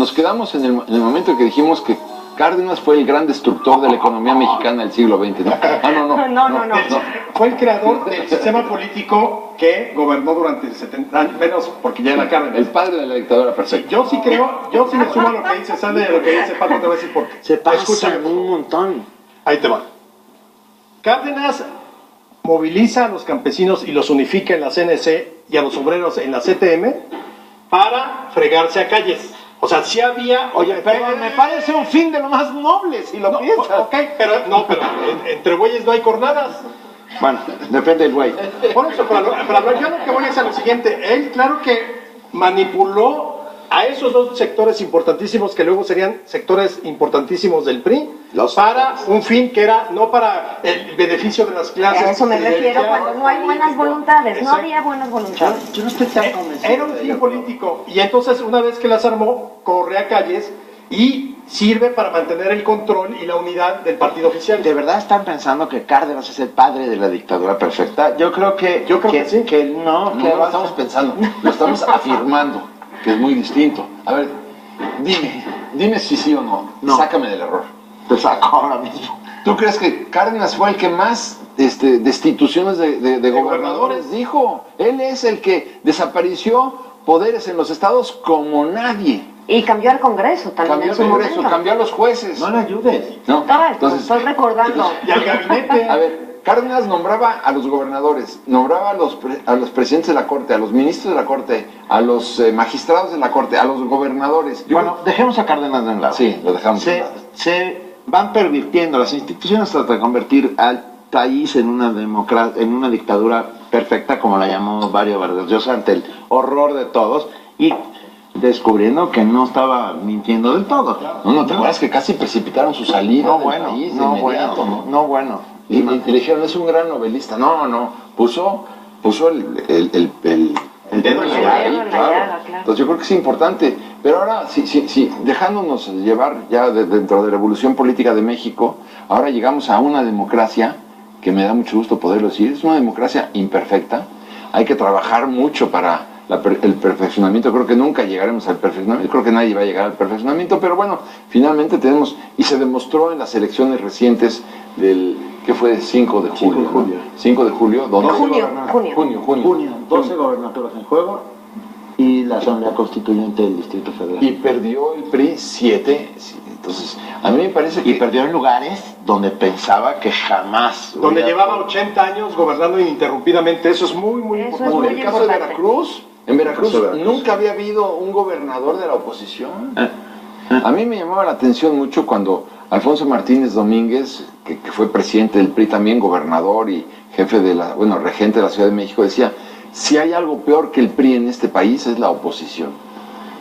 nos quedamos en el momento que dijimos que Cárdenas fue el gran destructor de la economía mexicana del siglo XX, ¿no? No. Fue el creador del sistema político que gobernó durante 70 años, menos porque ya era Cárdenas. El padre de la dictadura perfecta. Yo sí me sumo a lo que dice, sale de lo que dice Paco, te voy a decir por qué. Se pasa Escúchame, un montón. ahí te va. Cárdenas moviliza a los campesinos y los unifica en la CNC y a los obreros en la CTM para fregarse a calles. O sea, sí había... Oye, pero me parece un fin de lo más noble, si lo piensas. Ok, pero entre güeyes no hay cornadas. Bueno, depende del güey. Por eso, yo lo que voy es a lo siguiente. Él, claro que manipuló a esos dos sectores importantísimos que luego serían sectores importantísimos del PRI para un fin que era no para el beneficio de las clases. A eso me refiero cuando no hay buenas voluntades. No había buenas voluntades. Yo no estoy tan convencido. Era un fin político y entonces una vez que las armó, corre a calles y sirve para mantener el control y la unidad del partido oficial. ¿De verdad están pensando que Cárdenas es el padre de la dictadura perfecta? Yo creo que sí. Que no lo estamos pensando, lo estamos afirmando, que es muy distinto. A ver, dime si sí o no. Sácame del error. Te saco ahora mismo. ¿Tú crees que Cárdenas fue el que más destituciones de gobernadores dijo? Él es el que desapareció poderes en los estados como nadie. Y cambió al Congreso también. Cambió al Congreso, cambió a los jueces. No le ayudes. No. Entonces, estoy recordando. Y al gabinete. A ver, Cárdenas nombraba a los gobernadores, nombraba a los presidentes de la Corte, a los ministros de la Corte, a los magistrados de la Corte, a los gobernadores. Dejemos a Cárdenas de un lado. Sí, lo dejamos de un lado. Se van pervirtiendo las instituciones hasta convertir al país en una dictadura perfecta, como la llamó Mario Vargas Llosa, ante el horror de todos, y descubriendo que no estaba mintiendo del todo. No, ¿te acuerdas que casi precipitaron su salida del país de inmediato? Y le dijeron, es un gran novelista. No, puso el dedo en la llaga, claro. Entonces yo creo que es importante. Pero ahora, sí, dejándonos llevar ya dentro de la evolución política de México, ahora llegamos a una democracia que me da mucho gusto poderlo decir. Es una democracia imperfecta. Hay que trabajar mucho para el perfeccionamiento. Creo que nunca llegaremos al perfeccionamiento. Creo que nadie va a llegar al perfeccionamiento. Pero bueno, finalmente tenemos, y se demostró en las elecciones recientes del... ¿Qué fue? 5 de julio. 5 de julio. Junio. 12 gobernaturas en juego y la Asamblea Constituyente del Distrito Federal. Y perdió el PRI 7. Entonces, a mí me parece que... Y perdió en lugares donde pensaba que jamás... Donde llevaba 80 años gobernando ininterrumpidamente. Eso es muy importante. Como en el caso de Veracruz. En Veracruz nunca había habido un gobernador de la oposición. A mí me llamaba la atención mucho cuando Alfonso Martínez Domínguez, que fue presidente del PRI también, gobernador y jefe regente de la Ciudad de México, decía, si hay algo peor que el PRI en este país es la oposición.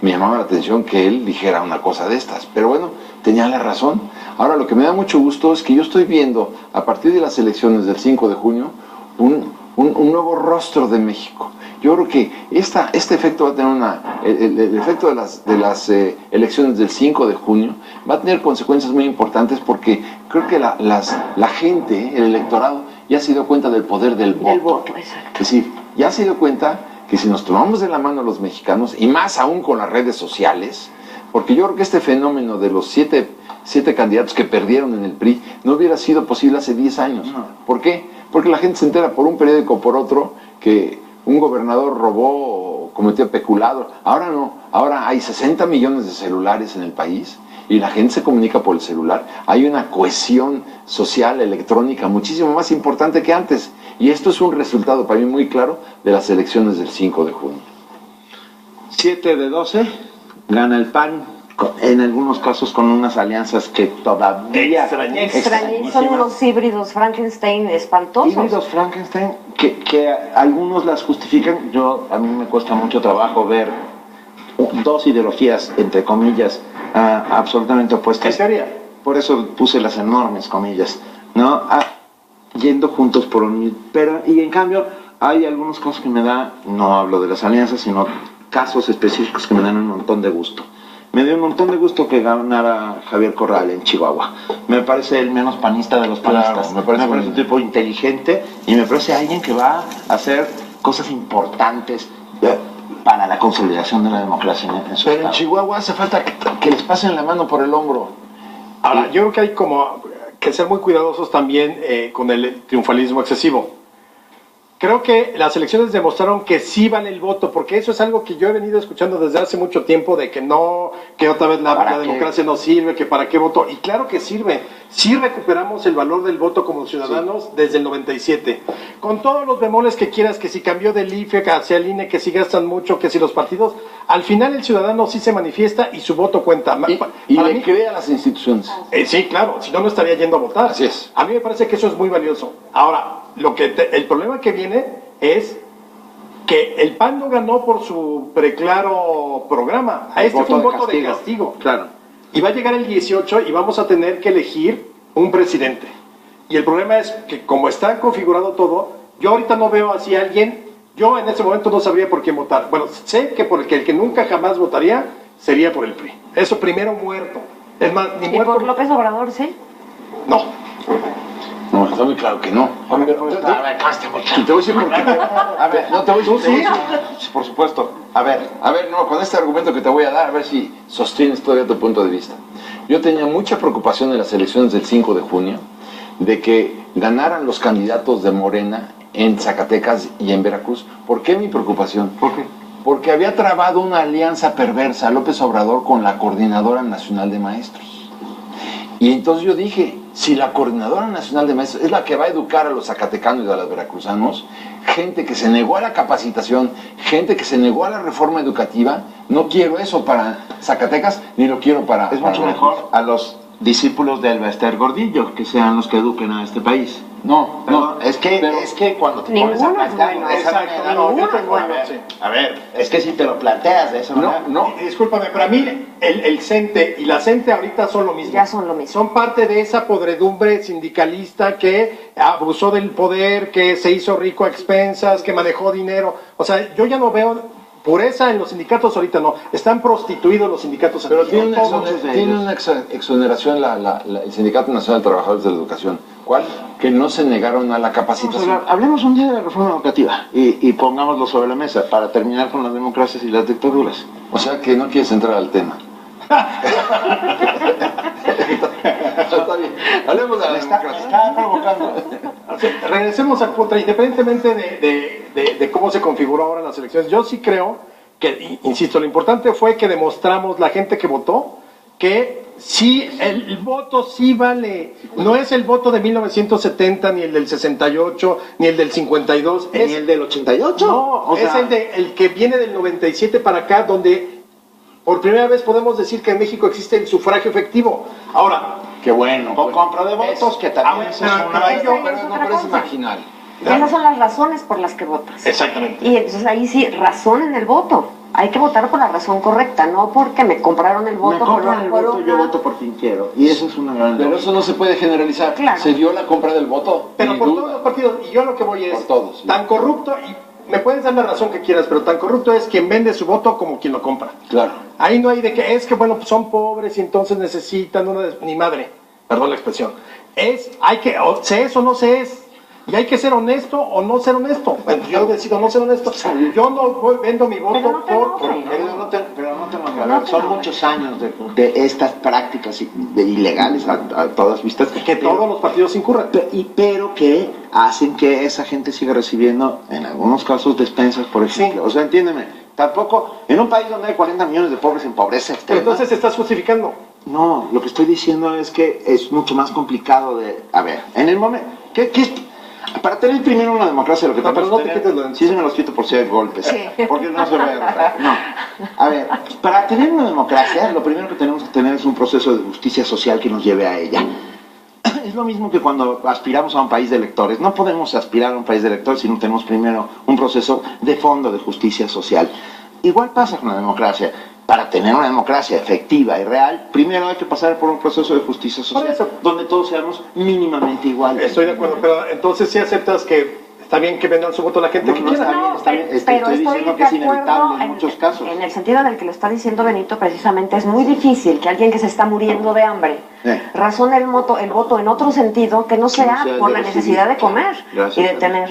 Me llamaba la atención que él dijera una cosa de estas, pero bueno, tenía la razón. Ahora lo que me da mucho gusto es que yo estoy viendo, a partir de las elecciones del 5 de junio, un nuevo rostro de México. Yo creo que este efecto va a tener el efecto de las elecciones del 5 de junio va a tener consecuencias muy importantes porque creo que la gente, el electorado, ya se dio cuenta del poder del voto. Es decir, ya se dio cuenta que si nos tomamos de la mano los mexicanos, y más aún con las redes sociales, porque yo creo que este fenómeno de los siete candidatos que perdieron en el PRI no hubiera sido posible hace 10 años. ¿Por qué? Porque la gente se entera por un periódico o por otro que un gobernador robó o cometió peculado. Ahora no, ahora hay 60 millones de celulares en el país y la gente se comunica por el celular. Hay una cohesión social, electrónica, muchísimo más importante que antes. Y esto es un resultado para mí muy claro de las elecciones del 5 de junio. 7 de 12, gana el PAN, en algunos casos con unas alianzas que todavía... Extrañísimas. Son unos híbridos Frankenstein espantosos. Híbridos Frankenstein que algunos las justifican. A mí me cuesta mucho trabajo ver dos ideologías, entre comillas, absolutamente opuestas. ¿Qué sería? Por eso puse las enormes comillas, ¿no? Yendo juntos por un... y en cambio, hay algunos casos que me da, no hablo de las alianzas, sino casos específicos que me dan un montón de gusto. Me dio un montón de gusto que ganara Javier Corral en Chihuahua. Me parece el menos panista de los panistas. Claro, me parece un tipo inteligente y me parece alguien que va a hacer cosas importantes para la consolidación de la democracia en su Pero en estado. Chihuahua hace falta que les pasen la mano por el hombro. Ahora, yo creo que hay como que ser muy cuidadosos también con el triunfalismo excesivo. Creo que las elecciones demostraron que sí vale el voto, porque eso es algo que yo he venido escuchando desde hace mucho tiempo, de que no, que otra vez la democracia no sirve, que para qué voto. Y claro que sirve. Sí recuperamos el valor del voto como ciudadanos desde el 97. Con todos los bemoles que quieras, que si cambió del IFE hacia el INE, que si gastan mucho, que si los partidos, al final el ciudadano sí se manifiesta y su voto cuenta. Y le cree a las instituciones. Sí, claro, si no, no estaría yendo a votar. Así es. A mí me parece que eso es muy valioso. Ahora, el problema que viene es que el PAN no ganó por su preclaro programa. A este fue un voto de castigo. Claro. Y va a llegar el 18 y vamos a tener que elegir un presidente. Y el problema es que como está configurado todo, yo ahorita no veo así a alguien, yo en este momento no sabría por quién votar. Bueno, sé que por el que nunca jamás votaría sería por el PRI. Eso primero muerto. Es más, ni ¿Y muerto. por López Obrador, sí? No. No, está muy claro que no. A ver, te voy a decir por qué. A ver, No te voy a decir. sí, por supuesto. A ver, no, con este argumento que te voy a dar, a ver si sostienes todavía tu punto de vista. Yo tenía mucha preocupación en las elecciones del 5 de junio de que ganaran los candidatos de Morena en Zacatecas y en Veracruz. ¿Por qué mi preocupación? ¿Por qué? Porque había trabado una alianza perversa López Obrador con la Coordinadora Nacional de Maestros. Y entonces yo dije, si la Coordinadora Nacional de Maestros es la que va a educar a los zacatecanos y a los veracruzanos, gente que se negó a la capacitación, gente que se negó a la reforma educativa, no quiero eso para Zacatecas, ni lo quiero para... Es mucho mejor a los discípulos de Elba Ester Gordillo que sean los que eduquen a este país. No, es que cuando te pones a plantearlo de esa manera, a ver, es que si te lo planteas de esa manera, Discúlpame, pero a mí el CENTE y la CENTE ahorita son lo mismo. Ya son lo mismo. Son parte de esa podredumbre sindicalista que abusó del poder, que se hizo rico a expensas, que manejó dinero. O sea, yo ya no veo pureza en los sindicatos ahorita, no. Están prostituidos los sindicatos. Pero tiene una exoneración el Sindicato Nacional de Trabajadores de la Educación. ¿Cuál? Que no se negaron a la capacitación. Hablemos un día de la reforma educativa y pongámoslo sobre la mesa para terminar con las democracias y las dictaduras. O sea que no quieres entrar al tema. Está bien. Hablemos de la democracia. Está provocando. Regresemos al punto, independientemente de cómo se configuró ahora las elecciones. Yo sí creo que, insisto, lo importante fue que demostramos la gente que votó que sí, el voto sí vale. No es el voto de 1970, ni el del 68, ni el del 52. ¿Ni el del 88? No, es el que viene del 97 para acá, donde por primera vez podemos decir que en México existe el sufragio efectivo. Ahora, qué bueno. Con compra de votos, que también es una... Pero es marginal. Esas son las razones por las que votas. Exactamente. Y entonces ahí sí, razón en el voto. Hay que votar por la razón correcta, no porque me compraron el voto. Me compran el voto, yo voto por quien quiero. Y eso es una gran... Pero eso no se puede generalizar. Claro. Se dio la compra del voto. Pero por todos los partidos, y yo lo que voy es, por todos, sí. Tan corrupto, y me puedes dar la razón que quieras, pero tan corrupto es quien vende su voto como quien lo compra. Claro. Ahí no hay de que, es que bueno, pues son pobres y entonces necesitan ni madre, perdón la expresión. Hay que, o se es o no se es. Y hay que ser honesto o no ser honesto. Bueno, yo decido no ser honesto. Yo no vendo mi voto son muchos años de estas prácticas ilegales a todas vistas. Que todos los partidos incurren. Pero que hacen que esa gente siga recibiendo, en algunos casos, despensas, por ejemplo. Sí. O sea, entiéndeme, tampoco, en un país donde hay 40 millones de pobres en pobreza extrema. Entonces estás justificando. No, lo que estoy diciendo es que es mucho más complicado de... A ver, en el momento... Para tener primero una democracia, lo que tenemos que tener... Sí, se me los quito por si hay golpes. Sí. Porque no se ve. No. A ver, para tener una democracia, lo primero que tenemos que tener es un proceso de justicia social que nos lleve a ella. Es lo mismo que cuando aspiramos a un país de electores. No podemos aspirar a un país de electores si no tenemos primero un proceso de fondo de justicia social. Igual pasa con la democracia. Para tener una democracia efectiva y real, primero hay que pasar por un proceso de justicia social, donde todos seamos mínimamente iguales. Estoy de acuerdo, pero entonces sí aceptas que está bien que vendan su voto a la gente que quiera. Está bien, estoy diciendo que es inevitable en muchos casos. En el sentido en el que lo está diciendo Benito, precisamente es muy difícil que alguien que se está muriendo de hambre razone el voto en otro sentido que no sea por la necesidad de comer y de tener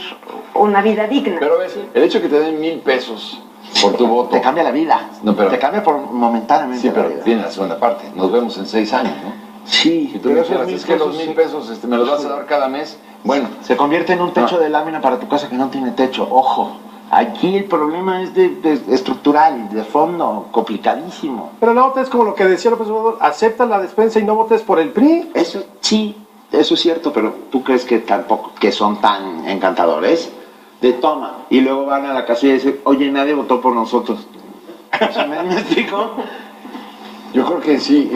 una vida digna. Pero ves, el hecho de que te den 1,000 pesos por tu voto. Te cambia la vida. No, pero, te cambia momentáneamente. Sí, pero viene la segunda parte. Nos vemos en 6 años, ¿no? Sí, si tú me dijeras, es que los 1,000 pesos me los vas a dar cada mes. Bueno, se convierte en un techo de lámina para tu casa que no tiene techo. Ojo, aquí el problema es de estructural, de fondo, complicadísimo. Pero la otra es como lo que decía López Obrador, acepta la despensa y no votes por el PRI. Eso sí, eso es cierto, pero ¿tú crees que tampoco que son tan encantadores? De toma, y luego van a la casilla y dicen, oye, nadie votó por nosotros. ¿Me explico? Yo creo que sí.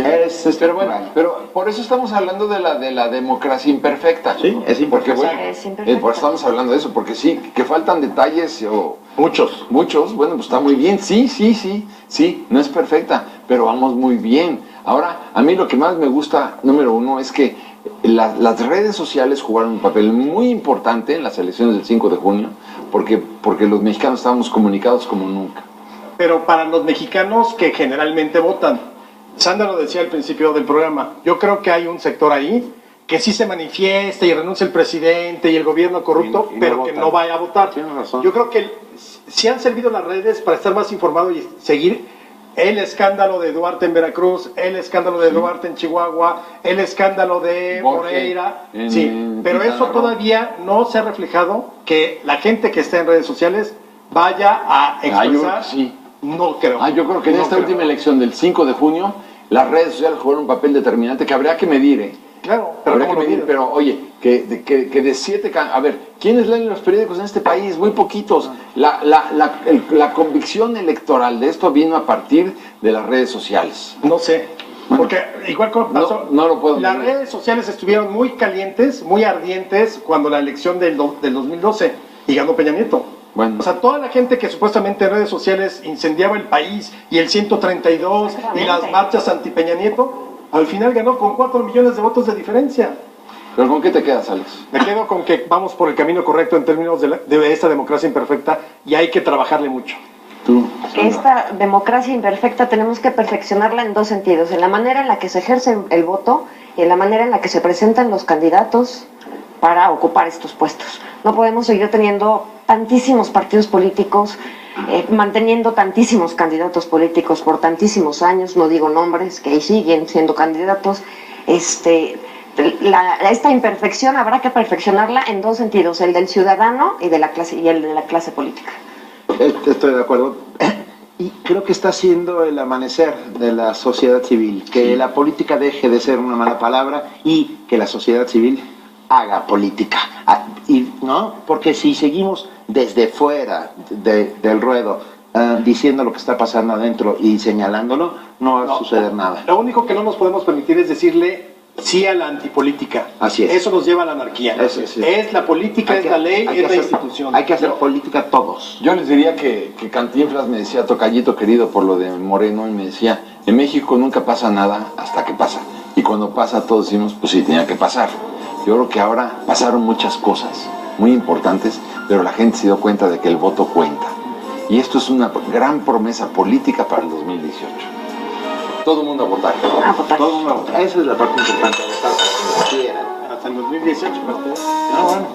Pero bueno, pero por eso estamos hablando de la democracia imperfecta. Sí, es imperfecta. Porque, bueno, por eso estamos hablando de eso, porque sí, que faltan detalles o... Muchos, bueno, pues está muy bien, sí, no es perfecta, pero vamos muy bien. Ahora, a mí lo que más me gusta, número uno, es que las redes sociales jugaron un papel muy importante en las elecciones del 5 de junio, porque los mexicanos estábamos comunicados como nunca. Pero para los mexicanos que generalmente votan, Sandra lo decía al principio del programa, yo creo que hay un sector ahí que sí se manifiesta y renuncia el presidente y el gobierno corrupto, pero que no vaya a votar. Tienes razón. Yo creo que sí han servido las redes para estar más informado y seguir el escándalo de Duarte en Veracruz, el escándalo de Duarte en Chihuahua, el escándalo de Moreira, pero eso todavía no se ha reflejado que la gente que está en redes sociales vaya a expresar. No creo. Yo creo que en esta última elección del 5 de junio, las redes sociales jugaron un papel determinante que habría que medir, Claro, pero oye, que de 7... A ver, ¿quiénes leen los periódicos en este país? Muy poquitos. La convicción electoral de esto vino a partir de las redes sociales. No sé, porque igual como pasó, no lo puedo las medir. redes sociales estuvieron muy calientes, muy ardientes cuando la elección del 2012 y ganó Peña Nieto. Bueno. O sea, toda la gente que supuestamente en redes sociales incendiaba el país y el 132 y las marchas anti Peña Nieto, al final ganó con 4 millones de votos de diferencia. ¿Pero con qué te quedas, Alex? Me quedo con que vamos por el camino correcto en términos de esta democracia imperfecta y hay que trabajarle mucho. ¿Tú? Esta democracia imperfecta tenemos que perfeccionarla en dos sentidos, en la manera en la que se ejerce el voto y en la manera en la que se presentan los candidatos para ocupar estos puestos. No podemos seguir teniendo tantísimos partidos políticos, manteniendo tantísimos candidatos políticos por tantísimos años, no digo nombres, que ahí siguen siendo candidatos. Esta imperfección habrá que perfeccionarla en dos sentidos, el del ciudadano y el de la clase política. Estoy de acuerdo. Y creo que está siendo el amanecer de la sociedad civil, que la política deje de ser una mala palabra y que la sociedad civil haga política, ¿no? Porque si seguimos desde fuera del ruedo diciendo lo que está pasando adentro y señalándolo, no va a suceder nada. Lo único que no nos podemos permitir es decirle sí a la antipolítica. Así es. Eso nos lleva a la anarquía. Es la política, es la ley, es la institución. Hay que hacer política todos. Yo les diría que Cantinflas me decía, tocallito querido por lo de Moreno, y me decía, en México nunca pasa nada hasta que pasa. Y cuando pasa todos decimos, pues sí, tenía que pasar. Yo creo que ahora pasaron muchas cosas muy importantes, pero la gente se dio cuenta de que el voto cuenta. Y esto es una gran promesa política para el 2018. Todo el mundo a votar. A votar. Todo el mundo a votar. Esa es la parte importante. Hasta el 2018, bueno.